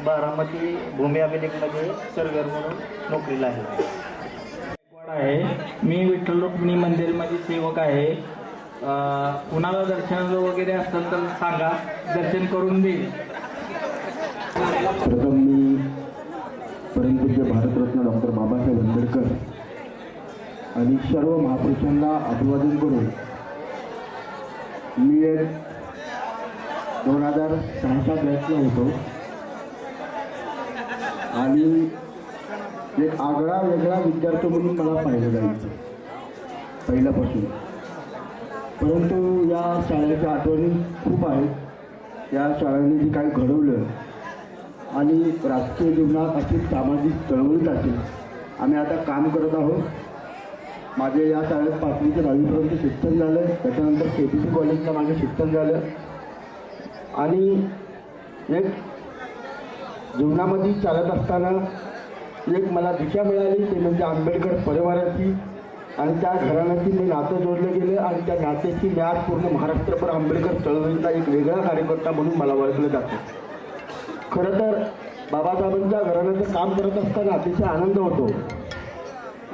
बारामती भूमी अभिलेखमध्ये सरगर म्हणून नोकरीला आहे. मी विठ्ठल रुक्मिणी मंदिरमध्ये सेवक आहे. कुणाला दर्शन वगैरे असेल तर सांगा, दर्शन करून देईल. प्रथम मी परमपूज्य भारतरत्न डॉक्टर बाबासाहेब आंबेडकर आणि सर्व महापुरुषांना अभिवादन करून मी एक 2006च्या बॅचला होतो आणि एक आगळा वेगळा विद्यार्थी म्हणून मला पाहिलं जायचं पहिल्यापासून. परंतु या शाळेच्या आठवणी खूप आहेत. या शाळेने जे काही घडवलं आणि राजकीय जीवनात अशी सामाजिक चळवळीत असेल. आम्ही आता काम करत आहोत. माझे या शाळेत 5वी ते 10वीपर्यंत शिक्षण झालं. त्याच्यानंतर KPC कॉलेजला माझं शिक्षण झालं आणि एक जीवनामध्ये चालत असताना एक मला दिशा मिळाली, ते म्हणजे आंबेडकर परिवाराची आणि त्या घराण्याची मी नातं जोडलं गेलं आणि त्या नात्याची मी आज पूर्ण महाराष्ट्रभर आंबेडकर चळवळीचा एक वेगळा कार्यकर्ता म्हणून मला ओळखलं जातं. खरं तर बाबासाहेबांच्या घराण्याचं काम करत असताना अतिशय आनंद होतो.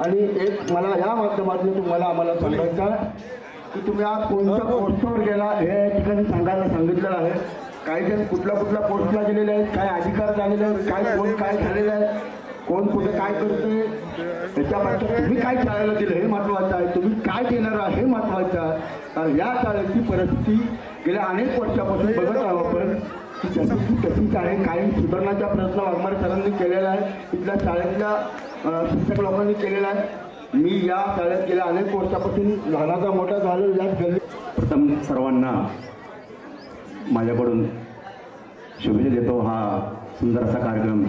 आणि एक मला या माध्यमातून तुम्हाला आम्हाला सांगायचं की तुम्ही आज कोणत्या पोस्टवर गेला हे ठिकाणी सांगायला सांगितलेलं आहे. काही जण कुठल्या पोस्टला गेलेले आहेत, काय अधिकार झालेले आहेत, काय कोण काय झालेलं आहे, कोण कुठे काय करते, त्याच्यापेक्षा तुम्ही काय शाळेला दिलं हे महत्त्वाचं आहे. तुम्ही काय देणार आहे हे महत्त्वाचं आहे. कारण या शाळेची परिस्थिती गेल्या अनेक वर्षापासून बघत आहोत आपण की जशी तशीच आहे. काही सुधारण्याचा प्रयत्न वाघमारे सरांनी केलेला आहे, इथल्या शाळेतल्या शिक्षक लोकांनी केलेला आहे. मी या शाळेत गेल्या अनेक वर्षापासून लहानाचा मोठा झालो याच गल्ली. प्रथम सर्वांना माझ्याकडून शुभेच्छा देतो. हा सुंदर असा कार्यक्रम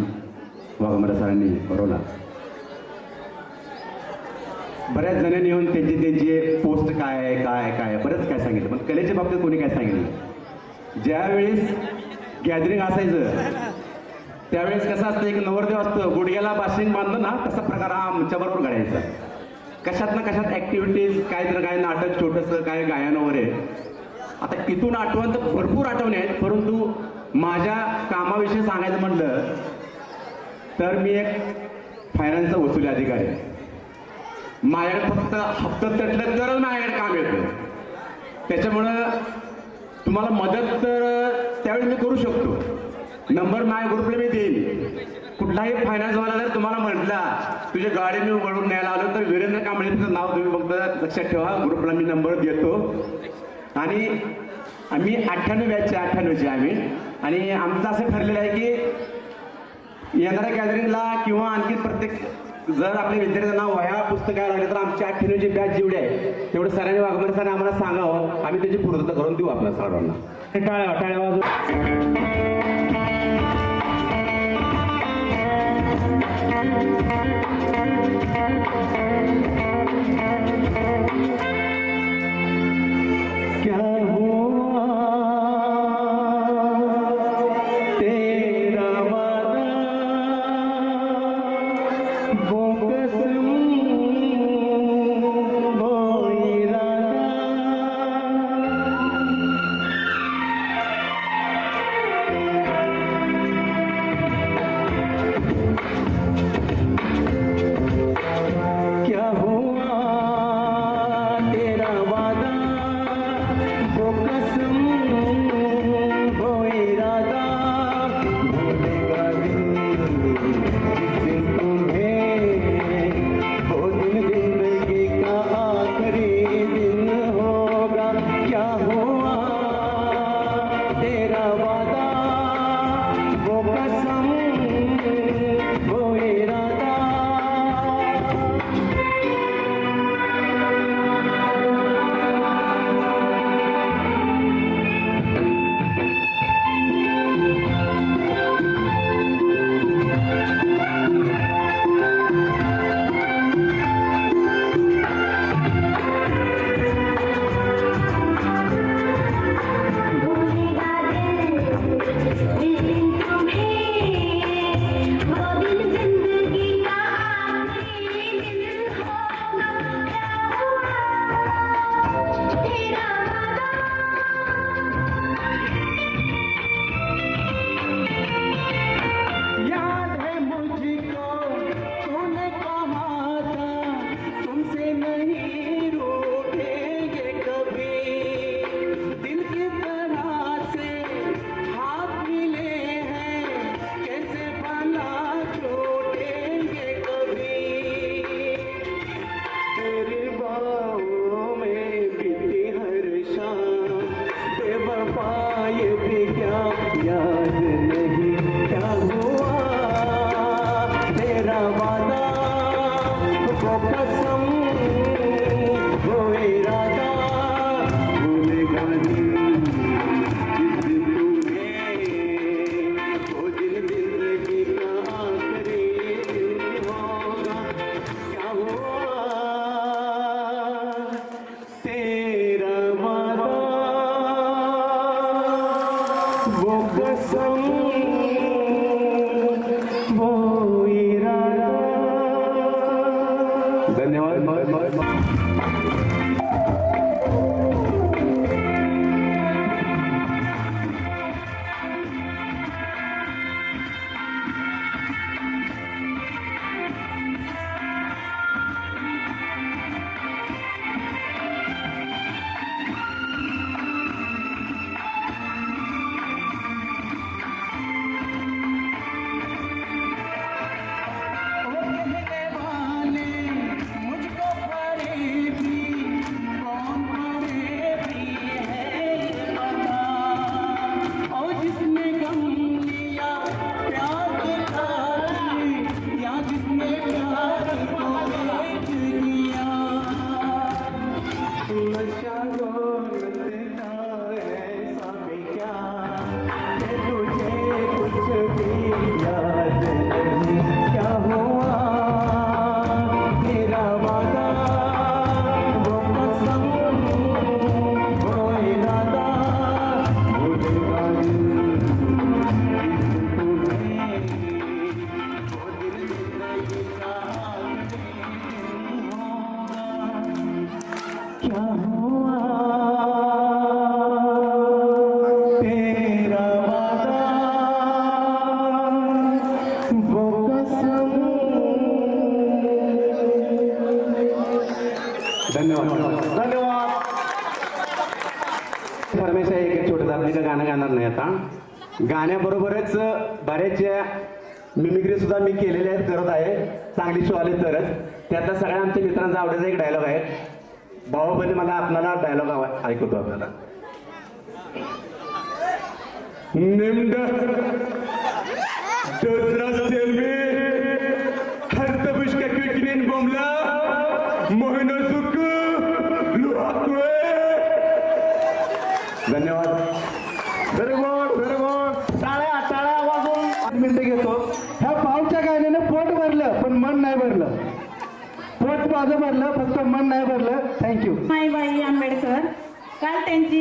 वाघमारे सरांनी भरवला. बऱ्याच जणांनी येऊन त्यांची पोस्ट काय बरंच काय सांगितलं, पण कलेच्या बाबतीत कोणी काय सांगितलं. ज्यावेळेस गॅदरिंग असायचं त्यावेळेस कसं असतं, एक नवरदेव असतं गुडघ्याला बाशिंग बांधलं ना, तसा प्रकार हा आमच्याबरोबर घडायचा. कशात ना कशात ॲक्टिव्हिटीज, काय नाटक छोटंसं, काय गायन वगैरे. आता तिथून आठवण तर भरपूर आठवणी आहेत, परंतु माझ्या कामाविषयी सांगायचं म्हटलं तर मी एक फायनान्सचा वसुली अधिकारी आहे. माझ्याकडे फक्त हप्ता तटलं तरच माझ्याकडे काम येतं. त्याच्यामुळं तुम्हाला मदत तर त्यावेळी मी करू शकतो, नंबर माझ्या ग्रुपला मी देईन. कुठलाही फायनान्सवाला जर तुम्हाला म्हटला तुझी गाडी मी वळून न्यायला आलो तर वीरेंद्र कांबळेचं नाव तुम्ही फक्त लक्षात ठेवा. ग्रुपला मी नंबर देतो. आणि आम्ही 98 बॅचचे 98चे आम्ही. आणि आमचं असं ठरलेलं आहे की येणाऱ्या गॅदरिंगला किंवा आणखी प्रत्येक जर आपल्या विद्यार्थ्यांचं नाव वह्या पुस्तकाला लागले तर आमची 98ची बॅच जेवढी आहे तेवढं सरांनी वाघमारे सरांनी आम्हाला सांगावं. आम्ही त्याची पूर्तता करून देऊ आपल्या सर्वांना. टाळ्या वाजवून हमेशा एक छोटं आपली गाणं गाणार नाही आता. गाण्याबरोबरच बऱ्याचशा मिमिक्री सुद्धा मी केलेल्या आहेत, करत आहे. चांगली शो आली तरच. त्यातला सगळ्या आमच्या मित्रांचा आवडीचा एक डायलॉग आहे. बाहुबली मला आपल्याला डायलॉग ऐकवतो आपल्याला. निमडा दसरा सेल्वी हस्तपुष्क किटकीन बोंबला मोहन सुख लुहातोय. धन्यवाद. Very good, very good. टाळ्या टाळ्या वाजवून 5 मिनिटं घेतो. ह्या पावच्या गाण्यानं पोट भरलं पण मन नाही भरलं. पोट माझं भरलं फक्त मन नाही भरलं. थँक्यू. माईबाई आंबेडकर काल त्यांची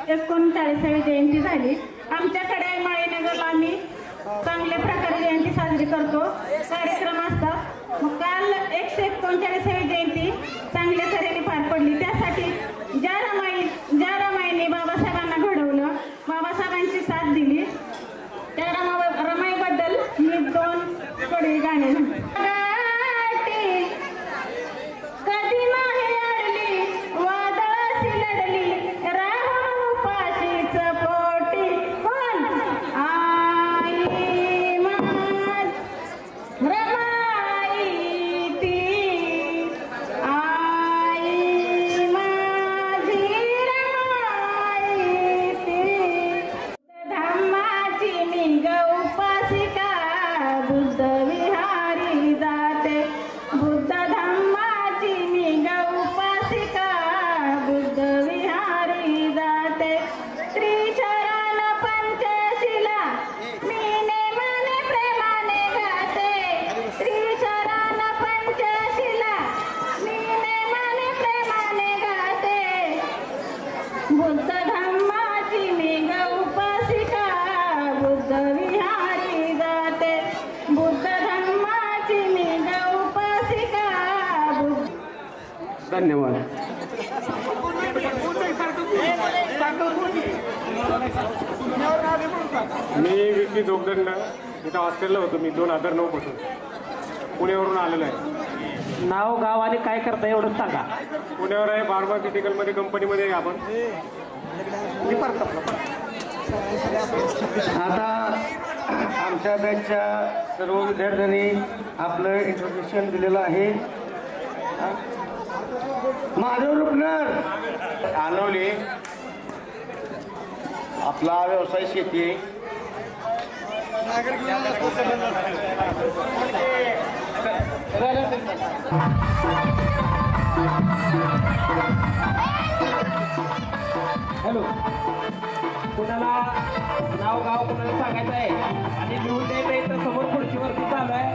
139वी जयंती झाली. आमच्याकडे माळीनगरला आम्ही चांगल्या प्रकारे जयंती साजरी करतो, कार्यक्रम असतात. मग काल 139वी जयंती चांगल्या तऱ्हेने पार पडली. त्यासाठी ज्या रमाईने बाबासाहेबांना घडवलं, बाबासाहेबांची साथ दिली, त्या रमाईबद्दल मी 2 कडवी गाणे कधी नाही अडली वादळाशी लढली राहू पाशीच पोटी पण आई रमाई ती आई माझी रमाई ती धम्माची मी गौपासिका बुद्ध विहारी जाते बुद्ध धम्माची मी गौपासिका बुद्ध विहारी जाते त्रिशरण पंचशिला मी नेमाने प्रेमाने गाते त्रिशरण पंचशिला मी नेमाने प्रेमाने गाते बुद्ध धम्माची मी गौपासिका बुद्ध विहारी जाते बुद्ध धम्माची मी गौपासिका धन्यवाद. मी विकी जोगदंड इथं हॉस्टेलला होतो. मी 2009 पासून पुण्यावरून आलेलो आहे. नाव गाव आणि काय करता एवढंच सांगा. पुण्यावर आहे. फार्मास्युटिकलमध्ये कंपनीमध्ये आहे आपण. आता आमच्या बॅचच्या सर्व विद्यार्थ्यांनी आपलं इंट्रोडक्शन दिलेलं आहे. माधव रुपनर आनवले. आपला व्यवसाय शेती आहे. हॅलो, कुणाला नाव गाव कुणाला सांगायचं आहे आणि लिहून द्यायचं इथं समोर खुर्चीवरती चालू आहे.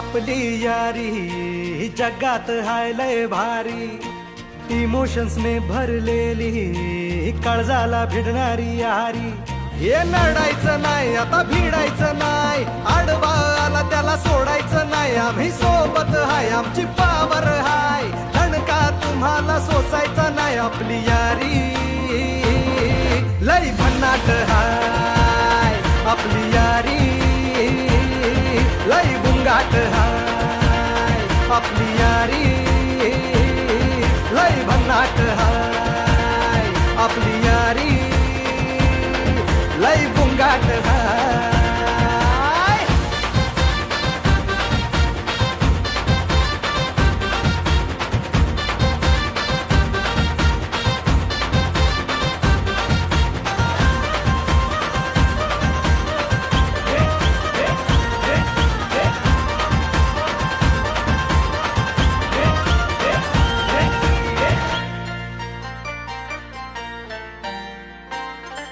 आपली यारी जगात हाय लय भारी, इमोशन्स ने भरलेली काळजाला भिडणारी यारी. हे नडायचं नाही आता भिडायचं नाही, आडवा आला त्याला सोडायचं नाही. आम्ही सोबत हाय आमची पावर हाय, धणका तुम्हाला सोसायचा नाही. आपली यारी लई भन्नाट हाय, आपली यारी लई बुंगाट हाय. आपली यारी लई भन्नाट हाय, आपली यारी लई बुंगाट हाय.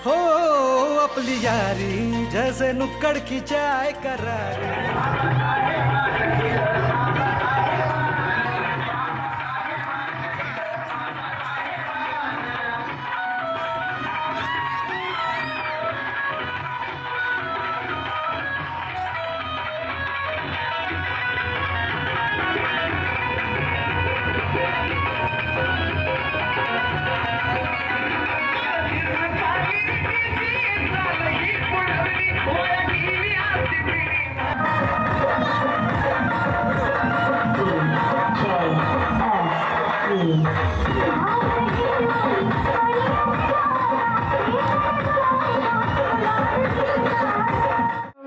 हो अपनी यारी जैसे नुक्कड़ की चाय करारी.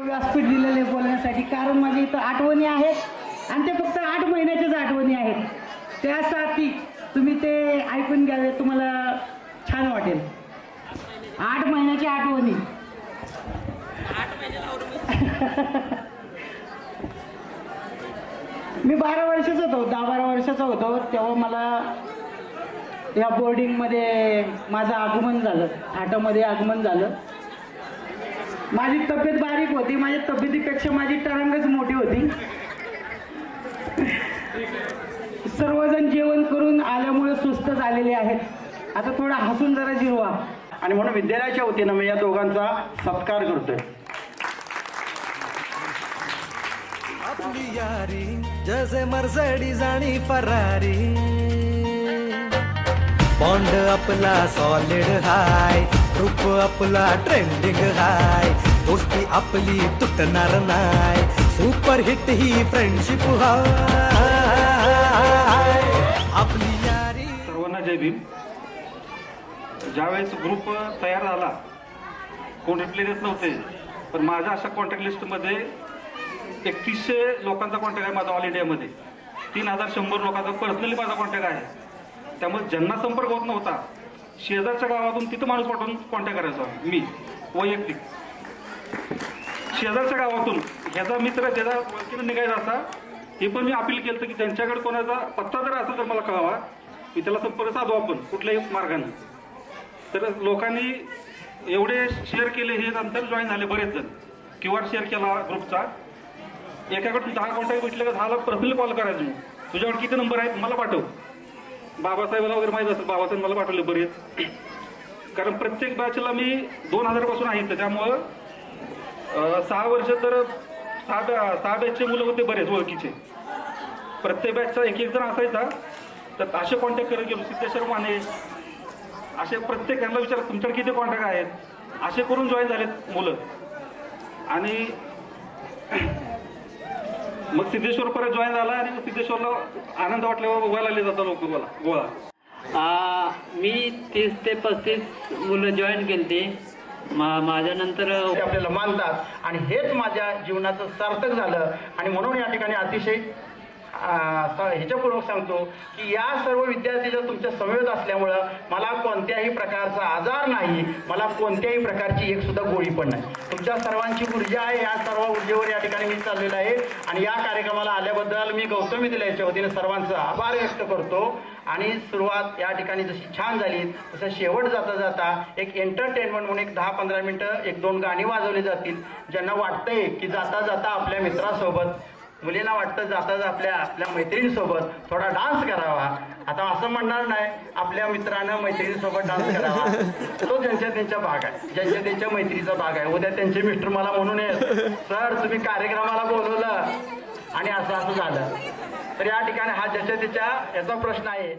व्यासपीठ दिलेले बोलण्यासाठी, कारण माझ्या इथं आठवणी आहेत आणि ते फक्त 8 महिन्याच्याच आठवणी आहेत. त्यासाठी तुम्ही ते ऐकून घ्यावे, तुम्हाला छान वाटेल. 8 महिन्याच्या आठवणी. मी 12 वर्षाचा होतो, 10-12 वर्षाचा होतो तेव्हा मला या बोर्डिंगमध्ये माझं आगमन झालं, थाटामध्ये आगमन झालं. माझी तब्येत बारीक होती, माझ्या तब्येतीपेक्षा माझी टरंगच मोठी होती. सर्वजण जेवण करून आल्यामुळे सुस्त झालेले आहेत. आता थोडा हसून जरा जिरवा. आणि म्हणून विद्यालयाच्या वतीनं मी या दोघांचा सत्कार करतोय. आपली यारी जैसे मर्सिडीज आणि फरारी, बॉन्ड आपला सॉलिड हाय, रूप आपला ट्रेंडिंग हाय, दोस्ती आपली तुटणार नाय, सुपर हिट ही फ्रेंडशिप हाय. आपली यारी. सर्वांना जय भीम. ज्यावेळेस ग्रुप तयार झाला, कोण रिप्लाय देत नव्हते, पण माझ्या अशा कॉन्टॅक्ट लिस्टमध्ये 3100 लोकांचा कॉन्टॅक्ट आहे माझा ऑल इंडियामध्ये. 3100 लोकांचा पर्सनली माझा कॉन्टॅक्ट आहे. त्यामुळे ज्यांना संपर्क होत नव्हता, शेजारच्या गावातून तिथं माणूस पाठवून कॉन्टॅक्ट करायचा मी वैयक्तिक. शेजारच्या गावातून ह्याचा मित्र ज्याचा वळखीनं निघायचा असा, हे पण मी अपील केलं की त्यांच्याकडे कोणाचा पत्ता जर असेल तर मला कळवा, मी त्याला संपर्क साधू आपण कुठल्याही मार्गाने. तर लोकांनी एवढे शेअर केले, हे नंतर जॉईन झाले बरेच जण. QR शेअर केला ग्रुपचा. एकाकडून 10 कॉन्टॅक्ट भेटले का 10ला पर्सनली कॉल करायचं. मी तुझ्याकडे किती नंबर आहेत मला पाठव. बाबासाहेबांना वगैरे माहीत असेल, बाबासाहेब मला पाठवले बरेच. कारण प्रत्येक बॅचला मी 2000 पासून आहे, त्याच्यामुळं 6 वर्ष तर 6 बॅचचे मुलं होते बरेच ओळखीचे. प्रत्येक बॅचचा एक जण असायचा. तर असे कॉन्टॅक्ट करत गेलो. सिद्धेश्वर माने असे प्रत्येक त्यांना विचारत तुमच्याकडे किती कॉन्टॅक्ट आहेत, असे करून जॉईन झालेत मुलं. आणि मग सिद्धेश्वर परत जॉईन झाला आणि मग सिद्धेश्वरला आनंद वाटल्यावर उभा लागले जातात लोक गोळा. मी 30 ते 35 मुलं जॉईन केली ती. माझ्यानंतर आपल्याला मानतात आणि हेच माझ्या जीवनाचं सार्थक झालं. आणि म्हणून या ठिकाणी अतिशय ह्याच्यापूर्वक सांगतो की या सर्व विद्यार्थीच्या तुमच्या समवेत असल्यामुळं मला कोणत्याही प्रकारचा आजार नाही, मला कोणत्याही प्रकारची एक सुद्धा गोळी पण नाही. तुमच्या सर्वांची ऊर्जा आहे, या सर्व ऊर्जेवर या ठिकाणी मी चाललेलो आहे. आणि या कार्यक्रमाला आल्याबद्दल मी गौतमी विद्यालयाच्या वतीने सर्वांचं आभार व्यक्त करतो. आणि सुरुवात या ठिकाणी जशी छान झाली तसं शेवट जाता जाता एक एंटरटेनमेंट म्हणून एक 10-15 मिनिटं 1-2 गाणी वाजवली जातील. ज्यांना वाटतंय की जाता जाता आपल्या मित्रासोबत मुलींना वाटतं जाता आपल्या मैत्रिणीसोबत थोडा डान्स करावा. आता असं म्हणणार नाही आपल्या मित्रानं मैत्रिणीसोबत डान्स करावा, तो त्यांच्या भाग आहे, त्यांच्या मैत्रीचा भाग आहे. उद्या त्यांचे मिस्टर मला म्हणून सर तुम्ही कार्यक्रमाला बोलवलं आणि असं झालं, तर या ठिकाणी हा त्याच्या याचा प्रश्न आहे.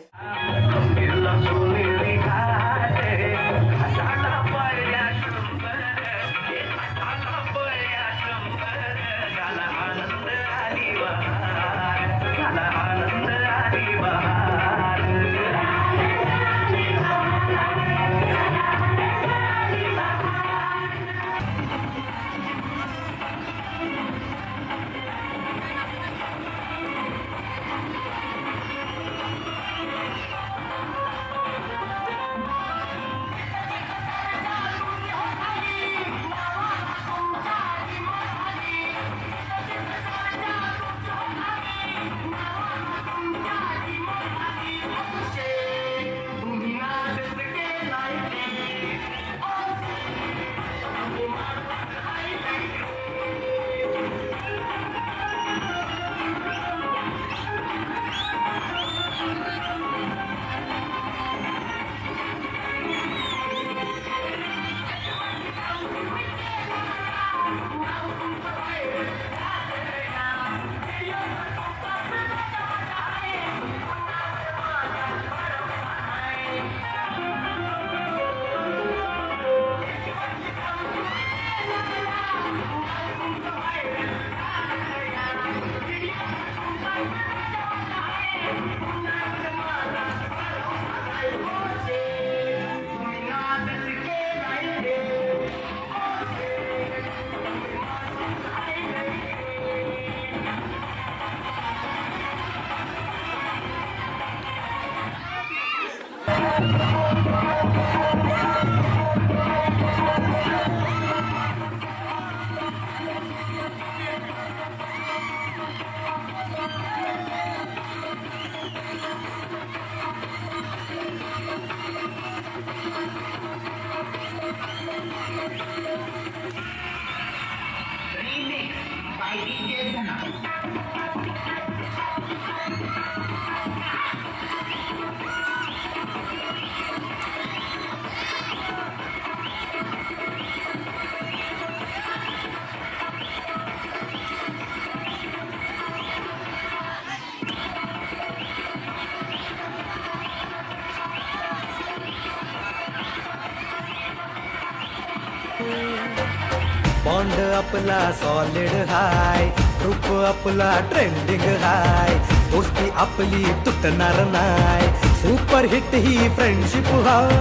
बॉन्ड आपला सॉलिड हाय, ग्रुप आपला ट्रेंडिंग हाय, दोस्ती आपली तुटणार नाय, सुपर हिट ही फ्रेंडशिप हाय,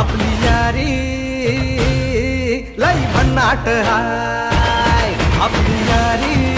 आपली यारी लई भन्नाट हाय, आपली यारी